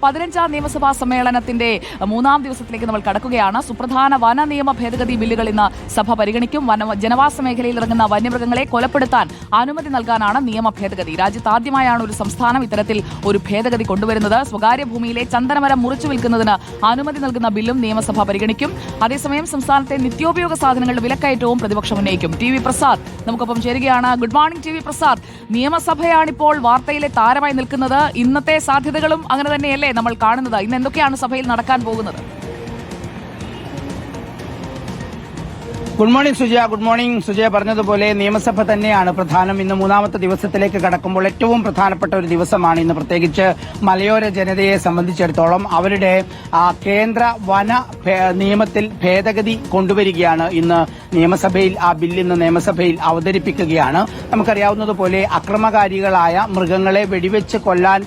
15ാം നിയമസഭാ സമ്മേളനത്തിന്റെ 3ാം ദിവസത്തിലേക്ക് നമ്മൾ കടക്കുകയാണ്. സുപ്രധാന വന നിയമ ഭേദഗതി ബില്ലുകൾ ഇന്ന് സഭ പരിഗണിക്കും. ജനവാസ മേഖലയിൽ ഇറങ്ങുന്ന വന്യമൃഗങ്ങളെ കൊലപ്പെടുത്താൻ അനുമതി നൽകാനാണ് നിയമ ഭേദഗതി. രാജ്യത്ത് ആദ്യമായാണ് ഒരു സംസ്ഥാനം ഇത്തരത്തിൽ ഒരു ഭേദഗതി കൊണ്ടുവരുന്നത്. സ്വകാര്യ ഭൂമിയിലെ ചന്ദനമരം മുറിച്ചു വിൽക്കുന്നതിന് അനുമതി നൽകുന്ന ബില്ലും നിയമസഭ പരിഗണിക്കും. അതേസമയം സംസ്ഥാനത്തെ നിത്യോപയോഗ സാധനങ്ങളുടെ വിലക്കയറ്റവും പ്രതിപക്ഷം ഉന്നയിക്കും. ടി വി പ്രസാദ് നമുക്കൊപ്പം ചേരുകയാണ്. Good morning T V Prasad. നിയമസഭയാണിപ്പോൾ വാർത്തയിലെ താരമായി നിൽക്കുന്നത്. ഇന്നത്തെ സാധ്യതകളും അങ്ങനെ തന്നെയല്ലേ നമ്മൾ കാണുന്നത്? ഇന്ന് എന്തൊക്കെയാണ് സഭയിൽ നടക്കാൻ പോകുന്നത്? Good morning Sujaya. Good morning Sujaya. പറഞ്ഞതുപോലെ നിയമസഭ തന്നെയാണ് പ്രധാനം. ഇന്ന് 3ാമത്തെ ദിവസത്തിലേക്ക് കടക്കുമ്പോൾ ഏറ്റവും പ്രധാനപ്പെട്ട ഒരു ദിവസമാണ് ഇന്ന്. പ്രത്യേകിച്ച് മലയോര ജനതയെ സംബന്ധിച്ചിടത്തോളം അവരുടെ കേന്ദ്ര വന നിയമത്തിൽ ഭേദഗതി കൊണ്ടുവരികയാണ് ഇന്ന് നിയമസഭയിൽ. ആ ബില്ല് ഇന്ന് നിയമസഭയിൽ അവതരിപ്പിക്കുകയാണ്. നമുക്കറിയാവുന്നതുപോലെ അക്രമകാരികളായ മൃഗങ്ങളെ വെടിവെച്ച് കൊല്ലാൻ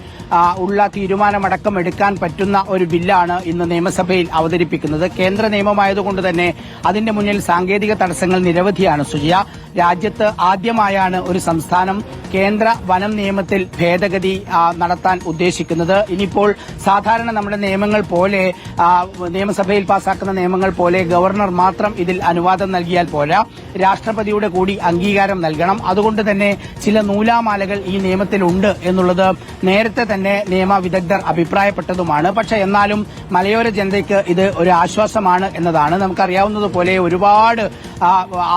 ഉള്ള തീരുമാനമടക്കം എടുക്കാൻ പറ്റുന്ന ഒരു ബില്ലാണ് ഇന്ന് നിയമസഭയിൽ അവതരിപ്പിക്കുന്നത്. കേന്ദ്ര നിയമമായതുകൊണ്ട് തന്നെ അതിന്റെ മുന്നിൽ സാങ്കേതിക തടസ്സങ്ങൾ നിരവധിയാണ് സുജിയ. രാജ്യത്ത് ആദ്യമായാണ് ഒരു സംസ്ഥാനം കേന്ദ്ര വനം നിയമത്തിൽ ഭേദഗതി നടത്താൻ ഉദ്ദേശിക്കുന്നത്. ഇനിയിപ്പോൾ സാധാരണ നമ്മുടെ നിയമങ്ങൾ പോലെ നിയമസഭയിൽ പാസാക്കുന്ന നിയമങ്ങൾ പോലെ ഗവർണർ മാത്രം ഇതിൽ അനുവാദം നൽകിയാൽ പോരാ, രാഷ്ട്രപതിയുടെ കൂടി അംഗീകാരം നൽകണം. അതുകൊണ്ട് തന്നെ ചില നൂലാമാലകൾ ഈ നിയമത്തിലുണ്ട് എന്നുള്ളത് നേരത്തെ തന്നെ നിയമ വിദഗ്ധർ അഭിപ്രായപ്പെട്ടതുമാണ്. പക്ഷേ എന്നാലും മലയോര ജനതയ്ക്ക് ഇത് ഒരു ആശ്വാസമാണ് എന്നതാണ്. നമുക്കറിയാവുന്നതുപോലെ ഒരുപാട്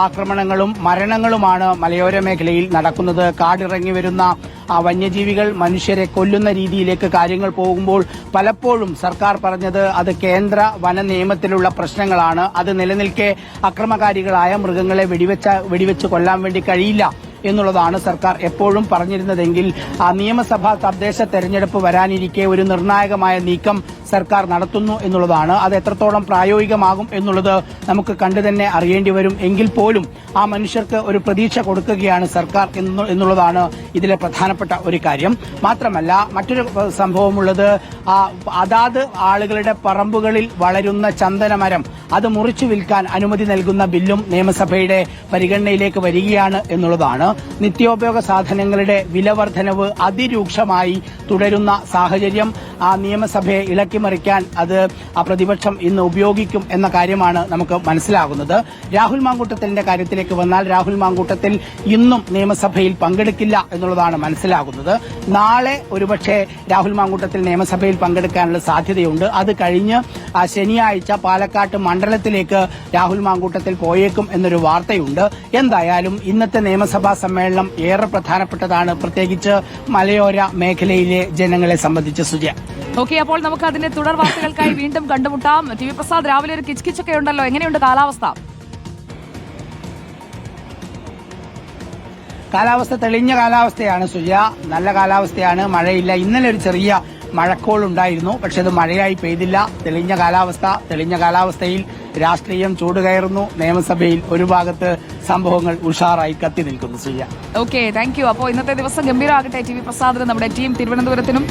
ആക്രമണങ്ങളും മരണങ്ങളുമാണ് മലയോര മേഖലയിൽ നടക്കുന്നത്. കാടിറങ്ങി വരുന്ന വന്യജീവികൾ മനുഷ്യരെ കൊല്ലുന്ന രീതിയിലേക്ക് കാര്യങ്ങൾ പോകുമ്പോൾ പലപ്പോഴും സർക്കാർ പറഞ്ഞത് അത് കേന്ദ്ര വന നിയമത്തിലുള്ള പ്രശ്നങ്ങളാണ്. അത് നിലനിൽക്കെ അക്രമകാരികളായ മൃഗങ്ങളെ വെടിവെച്ച് കൊല്ലാൻ വേണ്ടി കഴിയില്ല എന്നുള്ളതാണ് സർക്കാർ എപ്പോഴും പറഞ്ഞിരുന്നതെങ്കിൽ നിയമസഭാ തദ്ദേശ തെരഞ്ഞെടുപ്പ് വരാനിരിക്കെ ഒരു നിർണായകമായ നീക്കം സർക്കാർ നടത്തുന്നു എന്നുള്ളതാണ്. അത് എത്രത്തോളം പ്രായോഗികമാകും എന്നുള്ളത് നമുക്ക് കണ്ടു തന്നെ അറിയേണ്ടി വരും. എങ്കിൽ പോലും ആ മനുഷ്യർക്ക് ഒരു പ്രതീക്ഷ കൊടുക്കുകയാണ് സർക്കാർ എന്നുള്ളതാണ് ഇതിലെ പ്രധാനപ്പെട്ട ഒരു കാര്യം. മാത്രമല്ല മറ്റൊരു സംഭവമുള്ളത്, അതാത് ആളുകളുടെ പറമ്പുകളിൽ വളരുന്ന ചന്ദനമരം അത് മുറിച്ചു വിൽക്കാൻ അനുമതി നൽകുന്ന ബില്ലും നിയമസഭയുടെ പരിഗണനയിലേക്ക് വരികയാണ് എന്നുള്ളതാണ്. നിത്യോപയോഗ സാധനങ്ങളുടെ വിലവർദ്ധനവ് അതിരൂക്ഷമായി തുടരുന്ന സാഹചര്യം നിയമസഭയെ ഇളക്കിമറിക്കാൻ അത് പ്രതിപക്ഷം ഇന്ന് ഉപയോഗിക്കും എന്ന കാര്യമാണ് നമുക്ക് മനസ്സിലാകുന്നത്. രാഹുൽ മാങ്കൂട്ടത്തിന്റെ കാര്യത്തിലേക്ക് വന്നാൽ രാഹുൽ മാങ്കൂട്ടത്തിൽ ഇന്നും നിയമസഭയിൽ പങ്കെടുക്കില്ല എന്നുള്ളതാണ് മനസ്സിലാകുന്നത്. നാളെ ഒരുപക്ഷെ രാഹുൽ മാങ്കൂട്ടത്തിൽ നിയമസഭയിൽ പങ്കെടുക്കാനുള്ള സാധ്യതയുണ്ട്. അത് കഴിഞ്ഞ് ശനിയാഴ്ച പാലക്കാട്ട് മണ്ഡലത്തിലേക്ക് രാഹുൽ മാങ്കൂട്ടത്തിൽ പോയേക്കും എന്നൊരു വാർത്തയുണ്ട്. എന്തായാലും ഇന്നത്തെ നിയമസഭാ സമ്മേളനം ഏറെ പ്രധാനപ്പെട്ടതാണ്, പ്രത്യേകിച്ച് മലയോര മേഖലയിലെ ജനങ്ങളെ സംബന്ധിച്ച് സുജയ. ഓക്കെ, അപ്പോൾ നമുക്ക് അതിന്റെ തുടർ വാർത്തകൾക്കായി വീണ്ടും കണ്ടുമുട്ടാം. ടി വി പ്രസാദ്, രാവിലെ ഒരു കിച്ച്കിച്ചൊക്കെ ഉണ്ടല്ലോ, എങ്ങനെയുണ്ട് കാലാവസ്ഥ? കാലാവസ്ഥ തെളിഞ്ഞ കാലാവസ്ഥയാണ് സുജയ. നല്ല കാലാവസ്ഥയാണ്, മഴയില്ല. ഇന്നലെ ഒരു ചെറിയ മഴക്കോൾ ഉണ്ടായിരുന്നു, പക്ഷെ അത് മഴയായി പെയ്തില്ല. തെളിഞ്ഞ കാലാവസ്ഥയിൽ രാഷ്ട്രീയം ചൂടുകയറുന്നു. നിയമസഭയിൽ ഒരു ഭാഗത്ത് സംഭവങ്ങൾ ഉഷാറായി കത്തി നിൽക്കുന്നു സുജയ. Okay, thank you. അപ്പോൾ ഇന്നത്തെ ദിവസം ഗംഭീരമാകട്ടെ. ടി വി പ്രസാദിന് നമ്മുടെ ടീം തിരുവനന്തപുരത്തിനും